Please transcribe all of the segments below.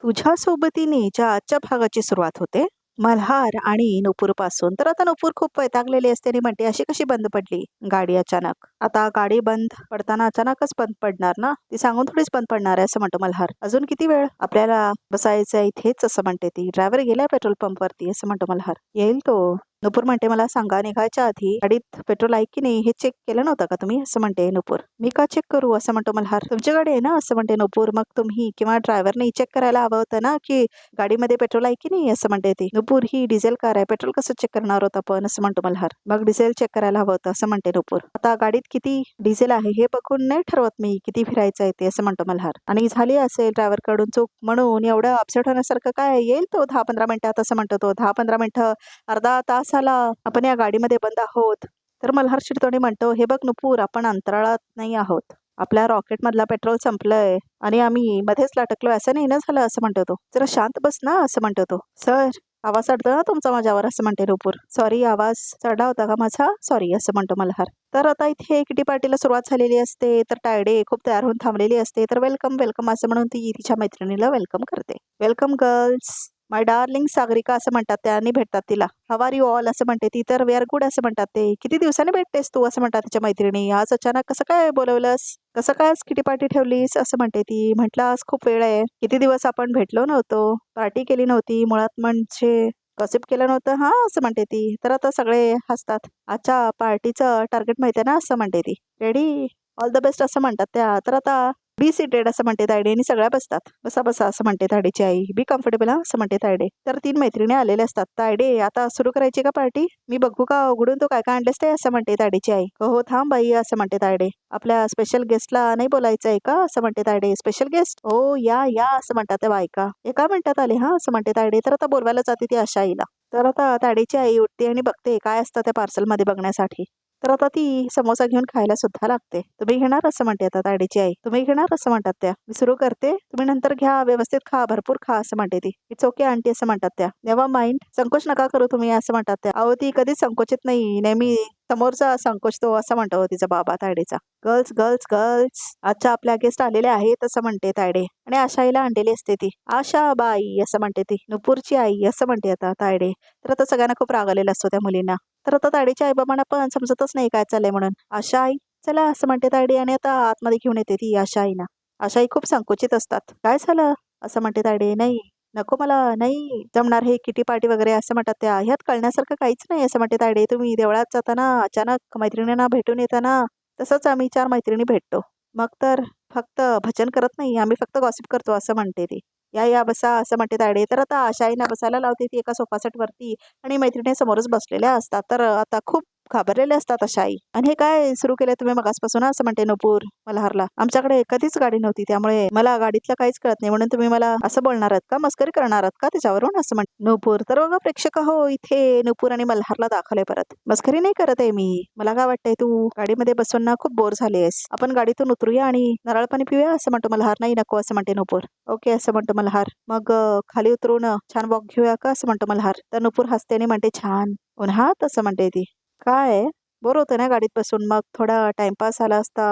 तुझ्या सोबतीने ज्या आजच्या भागाची सुरुवात होते मल्हार आणि नुपूर पासून. तर आता नुपूर खूप वैतागलेली असते आणि म्हणते अशी कशी बंद पडली गाडी अचानक. आता गाडी बंद पडताना अचानकच बंद पडणार ना, ती सांगून थोडीच बंद पडणार आहे असं म्हणतो मल्हार. अजून किती वेळ आपल्याला बसायचं इथेच असं म्हणते ती. ड्रायव्हर गेलाय पेट्रोल पंप वरती असं म्हणतो मल्हार. येईल तो. नुपूर म्हणते मला सांगा निघायच्या आधी गाडीत पेट्रोल आहे की नाही हे चेक केलं नव्हतं का तुम्ही असं म्हणते नुपूर. मी का चेक करू असं म्हणतो मल्हार. तुमची गाडी आहे ना असं म्हणते नुपूर. मग तुम्ही किंवा ड्रायव्हरने चेक करायला हवं होतं ना की गाडीमध्ये पेट्रोल आहे की नाही असं म्हणते ती. नुपूर ही डिझेल कार आहे, पेट्रोल कसं चेक करणार होतं आपण असं म्हणतो मल्हार. मग डिझेल चेक करायला हवं होतं असं म्हणते नुपूर. आता गाडीत किती डिझेल आहे हे बघून नाही ठरवत मी किती फिरायचं आहे ते असं म्हणतो मल्हार. आणि झाली असेल ड्रायव्हर कडून चूक म्हणून एवढं अपसेट होण्यासारखं काय, येईल तो 10-15 मिनिटात असं म्हणतो तो. 10-15 मिनिटं, अर्धा तासाला आपण या गाडीमध्ये बंद आहोत. तर मल्हार चिडतोनी म्हणतो हे बघ नुपूर, आपण अंतराळात नाही आहोत. आपल्या रॉकेट मधला पेट्रोल संपलंय आणि आम्ही मध्येच लटकलोय असं नाही ना झालं असं म्हणतो तो. जरा शांत बस ना असं म्हणतो तो. सर आवाज चढतो ना तुमचा माझ्यावर असं म्हणते नुपूर. सॉरी, आवाज चढला होता का माझा, सॉरी असं म्हणतो मल्हार. तर आता इथे किटी पार्टीला सुरुवात झालेली असते. तर तायडे खूप तयार होऊन थांबलेली असते. तर वेलकम वेलकम असं म्हणून ती तिच्या मैत्रिणीला वेलकम करते. वेलकम गर्ल्स, माय डार्लिंग सागरिका असं म्हणतात त्या आणि भेटतात तिला. हाव आर यू ऑल असं म्हणते ती. तर वी आर गुड असं म्हणतात ते. किती दिवसांनी भेटतेस तू असं म्हणतात तिच्या मैत्रिणी. आज अचानक कसं काय बोलवलंस, कसं काय किटी पार्टी ठेवलीस असं म्हणते ती. म्हटलं आज खूप वेळ आहे, किती दिवस आपण भेटलो नव्हतो, पार्टी केली नव्हती, मुळात म्हणजे गॉसिप केलं नव्हतं हा असं म्हणते ती. तर आता सगळे हसतात. आजच्या पार्टीचं टार्गेट माहिती आहे ना असं म्हणते ती. रेडी, ऑल द बेस्ट असं म्हणतात त्या. तर आता बी सीटेड असं म्हणते तायडे आणि सगळ्या बसतात. बसा बसा असं म्हणते तायडेची आई. बी कम्फर्टेबल हा असं म्हणते तायडे. तर 3 मैत्रिणी आलेले असतात. तायडे आता सुरू करायची का पार्टी, मी बघू का उघडून तो काय काय आणलेस ते असं म्हणते तायडेची आई. हो थांब बाई असं म्हणते तायडे. आपल्या स्पेशल गेस्टला नाही बोलायचं आहे का असं म्हणते तायडे. स्पेशल गेस्ट, हो या या असं म्हणतात त्या बायका. एका मिनिटात आले हा असं म्हणते तायडे. तर आता बोलवायला जाते ती आशा आईला. तर आता तायडेची आई उठते आणि बघते काय असतं त्या पार्सल मध्ये बघण्यासाठी. तर आता ती समोसा घेऊन खायला सुद्धा लागते. तुम्ही घेणार असं म्हणते आता तायडेची आई. तुम्ही घेणार असं म्हणतात त्या. मी सुरू करते, तुम्ही नंतर घ्या, व्यवस्थित खा, भरपूर खा असं म्हणते ती. इट्स ओके आंटी असं म्हणतात त्या. नेव्हर माइंड, संकोच नका करू तुम्ही असं म्हणतात त्या. अहो ती कधीच संकोचित नाही, नेहमी समोरचा संकोचतो असं म्हणतो तिचा बाबा तायडेचा. गर्ल्स गर्ल्स गर्ल्स, आजच्या आपल्या गेस्ट आलेले आहेत असं म्हणते तायडे. आणि आशा आईला आणलेली असते ती. आशा बाई असं म्हणते ती. नुपूरची आई असं म्हणते आता तायडे. तर आता सगळ्यांना खूप राग आलेला असतो त्या मुलींना. तर आता तायडेच्या आईबाबांना पण समजतच नाही काय चाललंय म्हणून. आशा आई चला असं म्हणते तायडे आणि आता आतमध्ये घेऊन येते ती आशा आईना. आशा आई खूप संकोचित असतात. काय झालं असं म्हणते तायडे. नाही नको, मला नाही जमणार हे किटी पार्टी वगैरे असं म्हणतात त्या. ह्यात कळण्यासारखं काहीच नाही असं म्हणते तायडे. तुम्ही देवळात जाताना अचानक मैत्रिणींना भेटून येताना तसंच आम्ही 4 मैत्रिणी भेटतो. मग तर फक्त भजन करत नाही, आम्ही फक्त गॉसिप करतो असं म्हणते ती. या या बसा असं म्हणते तायडे. तर आता आशा आईना बसायला लावते ती एका सोफा सेट वरती आणि मैत्रिणी समोरच बसलेल्या असतात. तर आता खूप घाबरलेले असतात अशा आई. आणि हे काय सुरू केलंय तुम्ही मगासपासून असं म्हणते नुपूर मल्हारला. आमच्याकडे कधीच गाडी नव्हती त्यामुळे मला गाडीतलं काहीच कळत नाही, म्हणून तुम्ही मला असं बोलणार आहात का, मस्करी करणार आहात का त्याच्यावरून असं म्हणते नुपूर. तर बघा प्रेक्षक हो, इथे नुपूर आणि मल्हारला दाखवलंय परत. मस्करी नाही करत आहे मी. मला काय वाटतंय, तू गाडीमध्ये बसून ना खूप बोर झालीयस, आपण गाडीतून उतरूया आणि नारळ पाणी पिऊया असं म्हणतो मल्हार. नाही नको असं म्हणते नुपूर. ओके असं म्हणतो मल्हार. मग खाली उतरून छान वॉक घेऊया का असं म्हणतो मल्हार. तर नुपूर हसते आणि म्हणते छान उन्हात असं म्हणते ती. काय बोर होतं ना गाडीत बसून, मग थोडा टाइमपास आला असता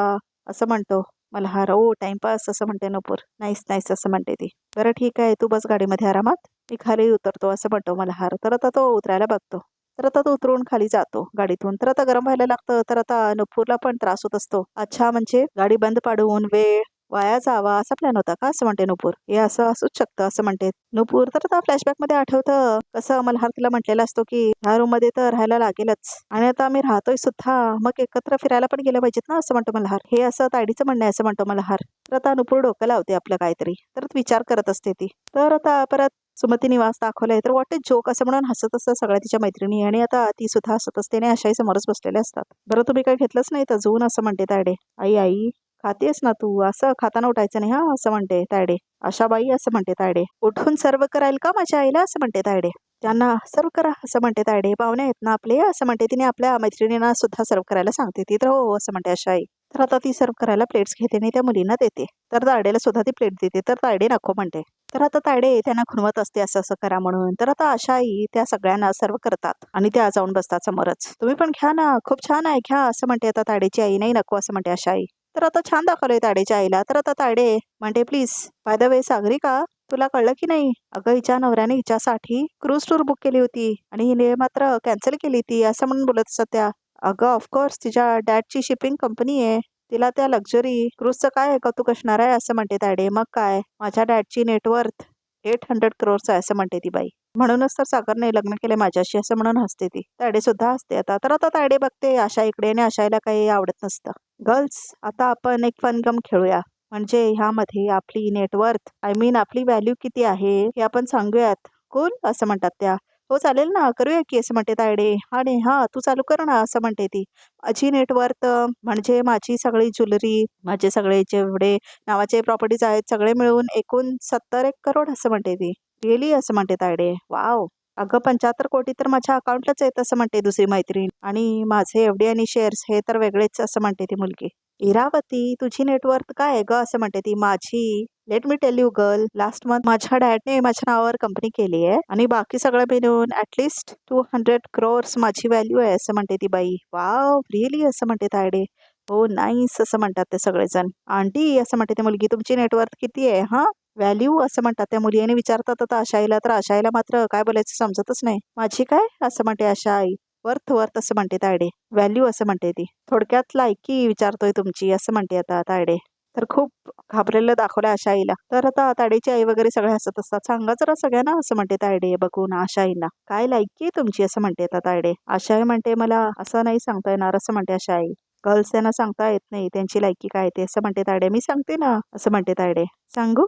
असं म्हणतो मल्हार. ओ टाइमपास असं म्हणते नुपूर. नाईस नाईस असं म्हणते ती. बरं ठीक आहे, तू बस गाडीमध्ये आरामात, मी खाली उतरतो असं म्हणतो मल्हार. तर आता तो उतरायला बघतो. तर आता तो उतरून खाली जातो गाडीतून. तर आता गरम व्हायला लागतं. तर आता नुपूरला पण त्रास होत असतो. अच्छा म्हणजे गाडी बंद पाडून वेळ वाया जावा असा प्लॅन होता का असं म्हणते नुपूर. हे असं असूच शकतं असं म्हणते नुपूर. तर आता फ्लॅशबॅक मध्ये आठवतं कसं मल्हार तिला म्हटलेलं असतो की ह्या रूम मध्ये तर राहायला लागेलच आणि आता आम्ही राहतोय सुद्धा, मग एकत्र फिरायला पण गेलं पाहिजेत ना असं म्हणतो मल्हार. हे असं तायडीचं म्हणणं आहे असं म्हणतो मल्हार. तर आता नुपूर डोकं लावते आपलं काहीतरी. तर विचार करत असते ती. तर आता परत सुमती निवास दाखवलंय. तर वॉट इज जोक असं म्हणून हसत असतात सगळ्या तिच्या मैत्रिणी आणि आता ती सुद्धा हसत असते आणि आशाई समोरच बसलेले असतात. बरं तुम्ही काय घेतलंच नाही तर अजून असं म्हणते तायडे. आई आई खातेस ना तू, असं खाताना उठायचं नाही हा असं म्हणते तायडे. आशाबाई असं म्हणते तायडे. उठून सर्व करायला का माझ्या आईला असं म्हणते तायडे. त्यांना सर्व करा असं म्हणते तायडे. पाहुणे आहेत ना आपले असं म्हणते तिने आपल्या मैत्रिणींना सुद्धा सर्व करायला सांगते ती. तर हो असं म्हणते आशा आई. तर आता ती सर्व करायला प्लेट्स घेते आणि त्या मुलींना देते. तर तायडेला सुद्धा ती प्लेट देते. तर तायडे नको म्हणते. तर आता तायडे त्यांना खुणवत असते असं असं करा म्हणून. तर आता आशा आई त्या सगळ्यांना सर्व करतात आणि त्या जाऊन बसतात समोरच. तुम्ही पण घ्या ना, खूप छान आहे घ्या असं म्हणते आता तायडेची आई. नाही नको असं म्हणते आशा आई. तर आता छान दाखवलंय तायडेच्या आईला. तर आता तायडे म्हणते please by the way Sagarika, तुला कळलं की नाही? अगं हिच्या नवऱ्याने हिच्यासाठी क्रूज टूर बुक केली होती आणि हिने मात्र कॅन्सल केली ती असं म्हणून बोलत असतात त्या. अगं ऑफकोर्स तिच्या डॅडची शिपिंग कंपनी आहे. तिला त्या लक्झरी क्रूजचं काय कौतुक असणार आहे असं म्हणते तायडे. मग काय, माझ्या डॅडची नेटवर्थ 800 crores आहे असं म्हणते ती बाई. म्हणूनच तर सागरने लग्न केले माझ्याशी असं म्हणून हसते ती. तायडे सुद्धा हसते आता. तर आता तायडे बघते आशा इकडे आणि आशाला काही आवडत नसतं. गर्ल्स, आता आपण एक फन गम खेळूया. म्हणजे ह्यामध्ये आपली नेटवर्थ आय मीन आपली व्हॅल्यू किती आहे हे आपण सांगूयात. कूल असं म्हणतात त्या. हो चालेल ना, करूया की असं म्हणते तायडे. आणि हा तू चालू कर ना असं म्हणते ती. माझी नेटवर्थ म्हणजे माझी सगळी ज्वेलरी, माझे सगळे जेवढे नावाचे प्रॉपर्टीज आहेत सगळे मिळून एकूण 70 करोड असं म्हणते ती. रिअली असं म्हणते तायडे. वाव. अगं 75 कोटी तर माझ्या अकाउंटलाच आहेत असं म्हणते दुसरी मैत्रीण. आणि माझे एफडी आणि शेअर्स हे तर वेगळेच असं म्हणते ती मुलगी. इरावती, तुझी नेटवर्थ काय आहे ग असं म्हणते ती. माझी let me tell you girl, last month माझ्या डॅडने माझ्या नावावर कंपनी केली आहे आणि बाकी सगळं मिळून ऍटलिस्ट 200 crores माझी व्हॅल्यू आहे असं म्हणते ती बाई. वाव रिअली असं म्हणते तायडे. हो नाईस असं म्हणतात ते सगळेजण. आंटी असं म्हणते ती मुलगी, तुमची नेटवर्थ किती आहे? हा व्हॅल्यू असं म्हणतात त्या मुलीने विचारतात आता आशाईला. तर आशाईला मात्र काय बोलायचं समजतच नाही. माझी काय असं म्हणते आशा आई. वर्थ वर्थ असं म्हणते तायडे. व्हॅल्यू असं म्हणते ती. थोडक्यात लायकी विचारतोय तुमची असं म्हणते आता तायडे. तर खूप घाबरलेलं दाखवलं आशा आईला. तर आता तायडेची आई वगैरे सगळे हसत असतात. सांगा जरा सगळ्यांना असं म्हणते तायडे बघून आशा आईंना. काय लायकी आहे तुमची असं म्हणते आता तायडे. आशा आई म्हणते मला असं नाही सांगता येणार असं म्हणते आशा आई. गर्ल्स त्यांना सांगता येत नाही त्यांची लायकी काय ते असं म्हणते तायडे. मी सांगते ना असं म्हणते तायडे. सांगू?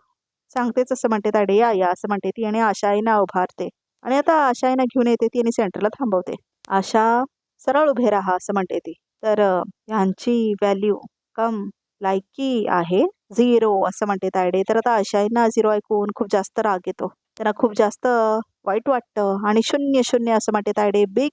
सांगतेच असं म्हणते तायडे. या या असं म्हणते ती आणि आशा आईना उभारते. आणि आता आशा आईना घेऊन येते ती आणि सेंटरला थांबवते. आशा सरळ उभे राहा असं म्हणते ती. तर यांची व्हॅल्यू कम लायकी आहे 0 असं म्हणते तायडे. तर आता आशाईंना 0 ऐकून खूप जास्त राग येतो. त्यांना खूप जास्त वाईट वाटतं आणि 0 0 असं म्हणते तायडे. बिग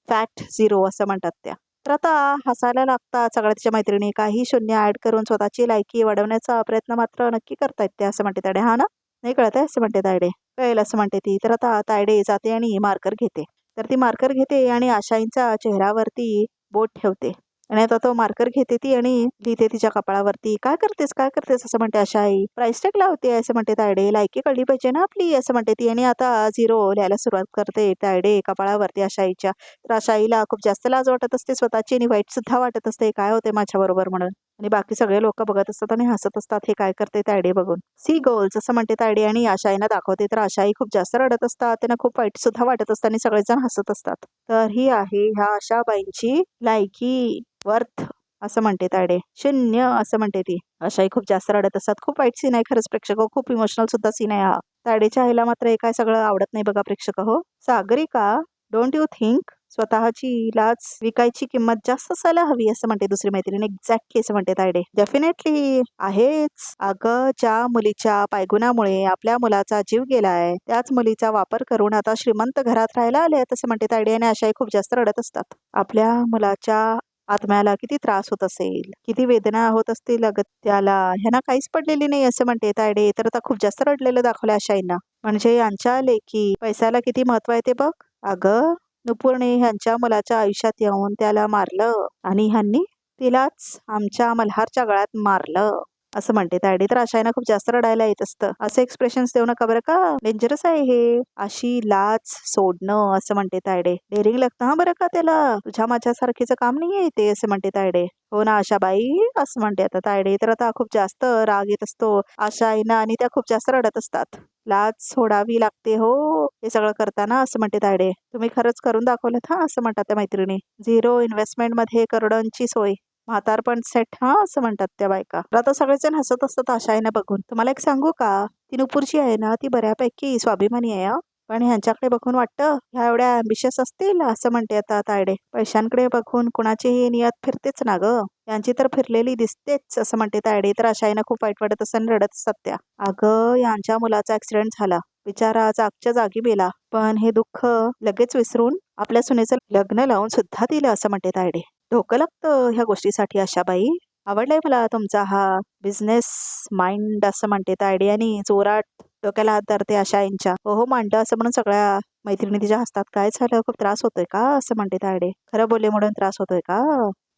फॅट 0 असं म्हणतात त्या. तर आता हसायला लागतात सगळ्या तिच्या मैत्रिणी. काही शून्य ऍड करून स्वतःची लायकी वाढवण्याचा प्रयत्न मात्र नक्की करतायत ते असं म्हणते तायडे. हा ना, नाही कळत आहे असं म्हणते तायडे. कळेल असं म्हणते ती. तर आता तायडे जाते आणि मार्कर घेते. तर ती मार्कर घेते आणि आशाईंच्या चेहऱ्यावरती बोट ठेवते. आणि आता तो मार्कर घेते ती आणि लिहिते तिच्या कपाळावरती. काय करतेस काय करतेस असं म्हणते आशा आई. प्राइस टॅग लावते असं म्हणते तायडे. लायकी कळली पाहिजे ना आपली असं म्हणते ती. आणि आता 0 लिहायला सुरुवात करते तायडे कपाळावरती आशाईच्या. तर आशाईला खूप जास्त लाज वाटत असते स्वतःची आणि वाईट सुद्धा वाटत असते काय होते माझ्या बरोबर म्हणून. आणि बाकी सगळे लोक बघत असतात आणि हसत असतात हे काय करते तायडे बघून. सी गोल्स असं म्हणते तायडे आणि आशाईना दाखवते. तर आशाई खूप जास्त रडत असतात. त्यांना खूप वाईट सुद्धा वाटत असतात आणि सगळेजण हसत असतात. तर ही आहे ह्या आशाबाईंची लायकी वर्थ असं म्हणते तायडे. 0 असं म्हणते ती. आशाई खूप जास्त रडत असतात. खूप वाईट सीन आहे खरंच प्रेक्षक. खूप इमोशनल सुद्धा सीन आहे हा. तायडेच्या आईला मात्र हे काय सगळं आवडत नाही बघा प्रेक्षक हो. सागरिका, डोंट यू थिंक स्वतःची लाज विकायची किंमत जास्त असायला हवी असं म्हणते दुसरी मैत्रीण. एक्झॅक्टली असं म्हणते तायडे. डेफिनेटली आहेच. अगं ज्या मुलीच्या पायगुणामुळे आपल्या मुलाचा जीव गेलाय त्याच मुलीचा वापर करून आता श्रीमंत घरात राहायला आले असं म्हणते तायडे. आणि आशाई खूप जास्त रडत असतात. आपल्या मुलाच्या आत्म्याला किती त्रास होत असेल, किती वेदना होत असतील अगं त्याला. ह्यांना काहीच पडलेली नाही असं म्हणते तायडे. तर आता खूप जास्त रडलेलं दाखवलं आशाईंना. म्हणजे यांच्या लेकी पैशाला किती महत्व आहे ते बघ. अगं नुपूरने ह्यांच्या मुलाच्या आयुष्यात येऊन त्याला मारलं आणि ह्यांनी तिलाच आमच्या मल्हारच्या गळ्यात मारलं असं म्हणते तायडे. तर आशाईना खूप जास्त रडायला येत असतं. असे एक्सप्रेशन्स देऊ नका बरं का, डेंजरस आहे हे. अशी लाज सोडणं असं म्हणते तायडे. डेअरिंग लागतं हा बरं का त्याला. तुझ्या माझ्यासारखीचं काम नाहीये ते असं म्हणते तायडे. हो ना आशाबाई असं म्हणते आता तायडे. तर आता खूप जास्त राग येत असतो आशाईना आणि त्या खूप जास्त रडत असतात. लाज सोडावी लागते हो हे सगळं करताना असं म्हणते तायडे. तुम्ही खरंच करून दाखवलं हा असं म्हणतात त्या मैत्रिणी. 0 इन्व्हेस्टमेंट मध्ये करोडांची सोय, म्हातारपण सेट हा असं म्हणतात त्या बायका. तर आता सगळेजण हसत असतात आशाईना बघून. तुम्हाला एक सांगू का, ती नुपूरची आहे ना ती बऱ्यापैकी स्वाभिमानी आहे. पण ह्यांच्याकडे बघून वाटतं ह्या एवढ्या अम्बिशियस असतील असं म्हणते आता तायडे. पैशांकडे बघून कुणाचीही नियत फिरतेच ना ग. यांची तर फिरलेली दिसतेच असं म्हणते तायडे. तर आशाईना खूप वाईट वाटत असताना रडत असतात त्या. अगं यांच्या मुलाचा ऍक्सिडेंट झाला, बिचारा जागच्या जागी मेला. पण हे दुःख लगेच विसरून आपल्या सुनेचं लग्न लावून सुद्धा दिलं असं म्हणते तायडे. डोकं लागतं ह्या गोष्टीसाठी आशाबाई. आवडलाय मला तुमचा हा बिझनेस माइंड असं म्हणते तायडे आणि जोरात डोक्याला हात धरते आशाईंच्या. हो हो मांडलं असं म्हणून सगळ्या मैत्रिणी तिच्या हसतात. काय झालं, खूप त्रास होतोय का असं म्हणते तायडे. खरं बोलले म्हणून त्रास होतोय का,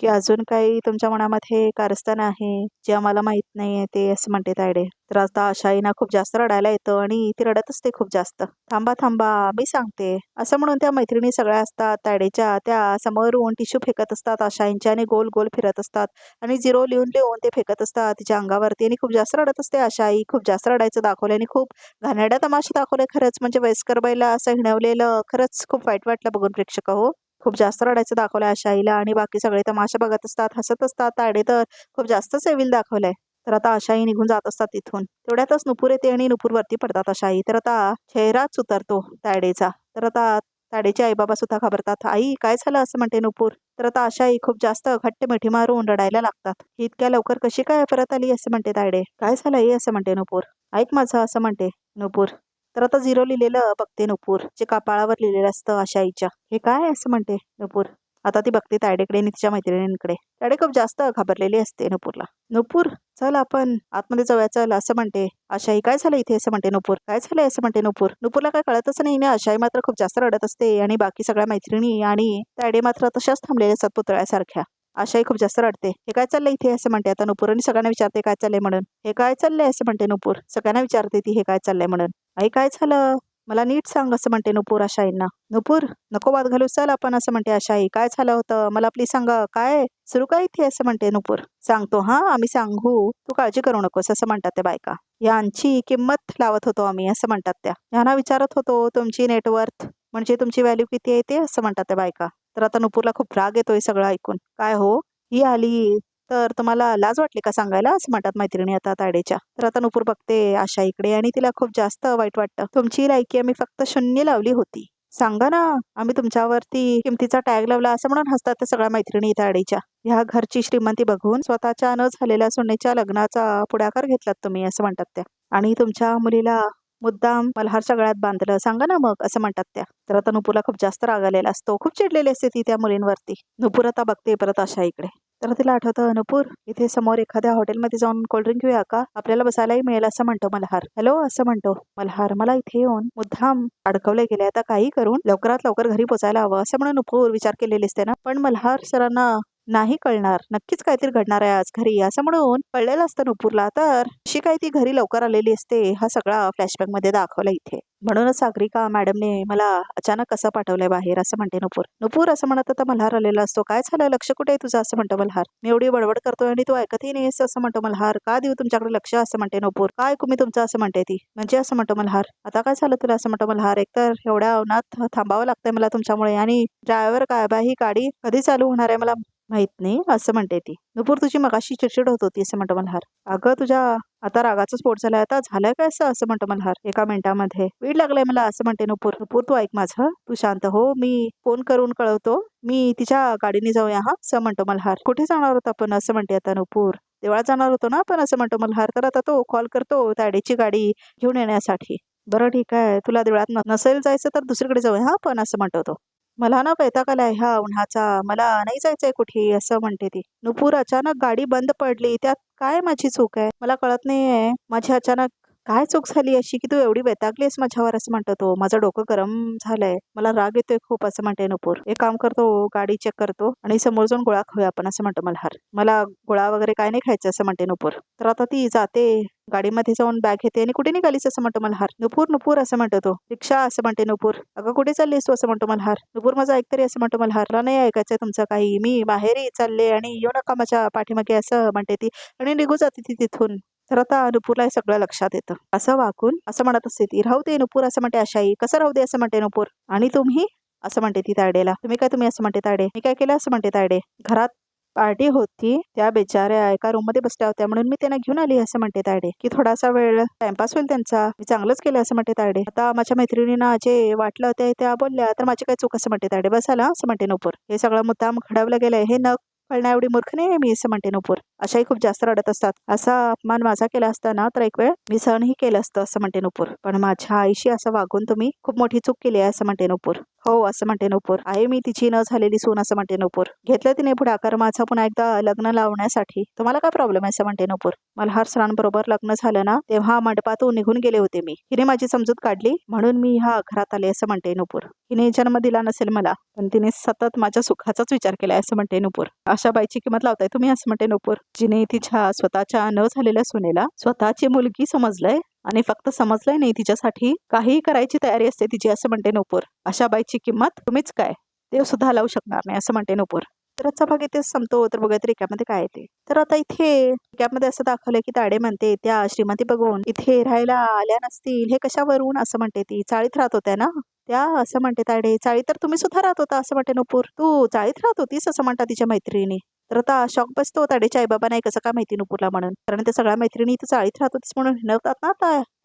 की अजून काही तुमच्या मनामध्ये कारस्थान आहे जे आम्हाला माहित नाहीये ते, असं म्हणते तायडे. तर आता आशाईना खूप जास्त रडायला येतं आणि ती रडत असते खूप जास्त. थांबा थांबा मी सांगते असं म्हणून त्या मैत्रिणी सगळ्या असतात तायडेच्या, त्या समोरून टिश्यू फेकत असतात आशाईंच्या आणि गोल गोल फिरत असतात आणि 0 लिहून लिहून ते फेकत असतात तिच्या अंगावरती आणि खूप जास्त रडत असते आशाई. खूप जास्त रडायचं दाखवलं आणि खूप घाणेरडा तमाशा दाखवलाय खरंच. म्हणजे वयस्कर बाईला असं हिणवलेलं खरंच खूप वाईट वाटलं बघून प्रेक्षक हो. खूप जास्त रडायचं दाखवलं आशाईला आणि बाकी सगळे तमाशा बघत असतात, हसत असतात. तायडे तर खूप जास्त सेविल दाखवलंय. तर आता आशाई निघून जात असतात तिथून. तेवढ्यातच नुपूर येते आणि नुपूर वरती पडतात आशाई. तर आता चेहराच उतरतो तायडेचा. तर आता तायडेचे आईबाबा सुद्धा घाबरतात. आई काय झालं असं म्हणते नुपूर. तर आता आशाई खूप जास्त घट्ट मिठी मारून रडायला लागतात. ही इतक्या लवकर कशी काय परत आली असं म्हणते तायडे. काय झालं आई असं म्हणते नुपूर. ऐक माझं असं म्हणते नुपूर. तर आता 0 लिहिलेलं बघते नुपूर, जे कपाळावर लिहिलेलं असतं आशाईच्या. हे काय असं म्हणते नुपूर. आता ती बघते तायडेकडे आणि तिच्या मैत्रिणींकडे. तायडे खूप जास्त घाबरलेली असते नुपूरला. नुपूर चल आपण आतमध्ये जाऊया चल असं म्हणते आशाई. काय झालं इथे असं म्हणते नुपूर. काय झालंय असं म्हणते नुपूर. नुपूरला काय कळतच नाही ना. आशाई मात्र खूप जास्त रडत असते आणि बाकी सगळ्या मैत्रिणी आणि तायडे मात्र तशाच थांबलेल्या असतात पुतळ्यासारख्या. आशाई खूप जास्त रडते. हे काय चाललंय इथे असं म्हणते आता नुपूर आणि सगळ्यांना विचारते काय चाललंय म्हणून. हे काय चाललंय असं म्हणते नुपूर. सगळ्यांना विचारते ती हे काय चाललंय म्हणून. आई काय झालं मला नीट सांग असं म्हणते नुपूर आशाईंना. नुपूर नको वाद घालू चल आपण असं म्हणते आशाई. काय झालं होतं मला प्लीज सांगा, काय सुरू काय इथे असं म्हणते नुपूर. सांगतो हा आम्ही सांगू, तू काळजी करू नकोस असं म्हणतात त्या बायका. यांची किंमत लावत होतो आम्ही असं म्हणतात त्या. यांना विचारत होतो तुमची नेटवर्थ म्हणजे तुमची व्हॅल्यू किती आहे ते असं म्हणतात त्या बायका. तर आता नुपूरला खूप राग येतोय सगळं ऐकून. काय हो ही आली तर तुम्हाला लाज वाटली का सांगायला असं म्हणतात मैत्रिणी आता तायडेच्या. तर आता नुपूर बघते आशाईकडे आणि तिला खूप जास्त वाईट वाटतं. तुमची लायकी आम्ही फक्त 0 लावली होती, सांगा ना आम्ही तुमच्यावरती किमतीचा टॅग लावला असं म्हणून हसतात त्या सगळ्या मैत्रिणी तायडेच्या. ह्या घरची श्रीमंती बघून स्वतःच्या न झालेल्या सुनेच्या लग्नाचा पुढाकार घेतलात तुम्ही असं म्हणतात त्या. आणि तुमच्या मुलीला मुद्दाम मल्हारच्या गळ्यात बांधलं, सांगा ना मग असं म्हणतात त्या. तर आता नुपूरला खूप जास्त राग आलेला असतो. खूप चिडलेली असते ती त्या मुलींवरती. नुपूर आता बघते परत आशाईकडे. तर तिला आठवतं नुपूर इथे समोर एखाद्या हॉटेलमध्ये जाऊन कोल्ड्रिंक घेऊया का, आपल्याला बसायलाही मिळेल असं म्हणतो मल्हार. हॅलो असं म्हणतो मल्हार. मला इथे येऊन मुद्दाम अडकवले गेले, आता काही करून लवकरात लवकर घरी पोचायला हवं असं म्हणून नुपूर विचार केलेले असते ना. पण मल्हार सरांना नाही कळणार, नक्कीच काहीतरी घडणार आहे आज घरी असं म्हणून कळलेलं असतं नुपूरला. तर अशी काही ती घरी लवकर आलेली असते हा सगळा फ्लॅशबॅक मध्ये दाखवला इथे. म्हणूनच सागरिका मॅडमने मला अचानक कसं पाठवलंय बाहेर असं म्हणते नुपूर. नुपूर असं म्हणत आता मल्हार आलेला असतो. काय झालं लक्ष कुठे आहे तुझं असं म्हणतो मल्हार. मी एवढी बडबड करतोय आणि तू ऐकतही नाहीस असं म्हणतो मल्हार. का देऊ तुमच्याकडे लक्ष असं म्हणते नुपूर. काय ऐकू मी तुमचं असं म्हणते ती. म्हणजे असं म्हणतो मल्हार. आता काय झालं तुला असं म्हणतो मल्हार. एकतर एवढ्या उन्हात थांबावं लागतंय मला तुमच्यामुळे आणि ड्रायव्हर काय बा ही गाडी कधी चालू होणार आहे मला माहित नाही असं म्हणते ती. नुपूर तुझी मगाशी चिडचिड होत होती असं म्हणतो मल्हार. अगं तुझ्या आता रागाचा स्फोट झालाय, आता झालंय काय असं म्हणतो मल्हार. एका मिनिटामध्ये वेळ लागलाय मला असं म्हणते नुपूर. नुपूर तू ऐक माझं, तू शांत हो, मी फोन करून कळवतो, मी तिच्या गाडीने जाऊया हा असं म्हणतो मल्हार. कुठे जाणार होता आपण असं म्हणते आता नुपूर. देवळात जाणार होतो ना आपण असं म्हणतो मल्हार. तर आता तो कॉल करतो तायडेची गाडी घेऊन येण्यासाठी. बरं ठीक आहे, तुला देवळात नसेल जायचं तर दुसरीकडे जाऊया हा पण असं म्हणतो तो. मला ना वैताग आलाय ह्या उन्हाचा, मला नाही जायचंय कुठे असं म्हणते ती. नुपूर अचानक गाडी बंद पडली, त्यात काय माझी चूक आहे मला कळत नाहीये. माझी अचानक काय चूक झाली अशी की तू एवढी वैतागलीस माझ्यावर असं म्हणतो तो. माझं डोकं गरम झालंय, मला राग येतोय खूप असं म्हणते नुपूर. एक काम करतो गाडी चेक करतो आणि समोर जाऊन गोळा खाऊया आपण असं म्हणतो मल्हार. मला गोळा वगैरे काय नाही खायचं असं म्हणते नुपूर. तर आता ती जाते गाडीमध्ये जाऊन बॅग घेते आणि कुठे निघालीस असं म्हणतो मल्हार. नुपूर नुपूर असं म्हणतो तो. रिक्षा असं म्हणते नुपूर. अगं कुठे चाललीस तू असं म्हणतो मल्हार. नुपूर माझं ऐकतरी असं म्हणतो मल्हार. मला नाही ऐकायचंय तुमचं काही, मी बाहेरही चालले आणि येऊ नका माझ्या पाठीमागे असं म्हणते ती आणि निघू जाते ती तिथून. तर आता नुपूरला हे सगळं लक्षात येतं. असं वाकून असं म्हणत असते ती. राहू दे नुपूर असं म्हणते आशाई. कसं राहू दे असं म्हणते नुपूर. आणि तुम्ही असं म्हणते ती तायडेला. तुम्ही असं म्हणते तायडे. मी काय केलं असं म्हणते तायडे. घरात पार्टी होती, त्या बेचाऱ्या एका रूम मध्ये बसल्या होत्या म्हणून मी त्यांना घेऊन आली असं म्हणते तायडे, की थोडासा वेळ टाइमपास होईल त्यांचा. मी चांगलंच केलं असं म्हणते तायडे. आता माझ्या मैत्रिणींना जे वाटलं ते त्या बोलल्या तर माझी काय चूक असं म्हणते तायडे. बसायला असं म्हणते नुपूर. हे सगळं मुद्दाम घडवलं गेलंय, हे न कळण्या एवढी मूर्ख नाही मी असं म्हणते नुपूर. अशाही खूप जास्त रडत असतात. असा अपमान माझा केला असता ना तर एक वेळ मी सहनही केलं असतं असं म्हणते नुपूर. पण माझ्या आईशी असं वागून तुम्ही खूप मोठी चूक केली आहे असं म्हणते नुपूर. हो असं म्हणते नुपूर. आहे मी तिची न झालेली सून असं म्हणते नुपूर. घेतलं तिने पुढाकार माझं पुन्हा एकदा लग्न लावण्यासाठी. तुम्हाला काय प्रॉब्लेम आहे असं म्हणते नुपूर. मल्हार सरांबरोबर लग्न झालं ना तेव्हा मंडपातून निघून गेले होते मी. हिने माझी समजूत काढली म्हणून मी ह्या घरात आले असं म्हणते नुपूर. हिने जन्म दिला नसेल मला पण तिने सतत माझ्या सुखाचाच विचार केलाय असं म्हणते नुपूर. अशा बाईची किंमत लावताय तुम्ही असं म्हणते नुपूर. जिने तिच्या स्वतःच्या न झालेल्या सुनेला स्वतःची मुलगी समजलंय आणि फक्त समजलंय नाही तिच्यासाठी काही करायची तयारी असते तिची असं म्हणते नुपूर. अशा बाईची किंमत तुम्हीच काय देव सुद्धा लावू शकणार नाही असं म्हणते नुपूर. तर आजचा भाग इथे संपतो. तर बघा रिक्यामध्ये काय येते. तर आता इथे रिक्यामध्ये असं दाखवलंय की ताडे म्हणते त्या श्रीमंती बघून इथे राहायला आल्या नसतील हे कशावरून असं म्हणते ती. चाळीत राहत होत्या ना त्या असं म्हणते ताडे. चाळीत तर तुम्ही सुद्धा राहत होता असं म्हणते नुपूर. तू चाळीत राहत होतीस असं म्हणतात तिच्या मैत्रिणी. तर आता शॉक बसतो ताडेच्या आईबाबा नाही कसं का माहिती नुपूरला म्हणून. कारण त्या सगळ्या मैत्रिणी इथं चाळीत राहत होतीस म्हणून हिणवतात ना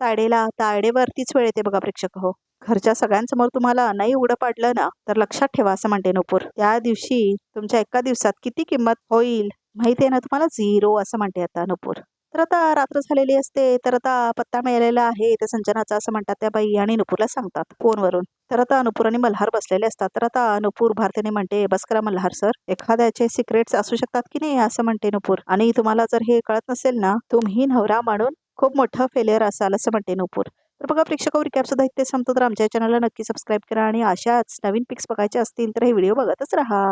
ताडेला. ताडेवरतीच वेळ येते बघा प्रेक्षक हो. घरच्या सगळ्यांसमोर तुम्हाला नाही उघडं पाडलं ना तर लक्षात ठेवा असं म्हणते नुपूर. त्या दिवशी तुमच्या एका दिवसात किती किंमत होईल माहिती आहे ना तुम्हाला 0 असं म्हणते आता नुपूर. तर आता रात्र झालेली असते. तर आता पत्ता मिळालेला आहे त्या संजनाचा असं म्हणतात त्या बाई आणि नुपूरला सांगतात फोनवरून. तर आता नुपूर आणि मल्हार बसलेले असतात. तर आता नुपूर भारतीने म्हणते बस करा मल्हार सर एखाद्याचे सिक्रेट्स असू शकतात की नाही असं म्हणते नुपूर. आणि तुम्हाला जर हे कळत नसेल ना तुम्ही नवरा म्हणून खूप मोठं फेलियर असाल असं म्हणते नुपूर. तर बघा प्रेक्षकावर रिकॅप सुद्धा इथे संपतो. तर आमच्या चॅनलला नक्की सबस्क्राईब करा आणि अशाच नवीन पिक्स बघायचे असतील तर हे व्हिडिओ बघतच राहा.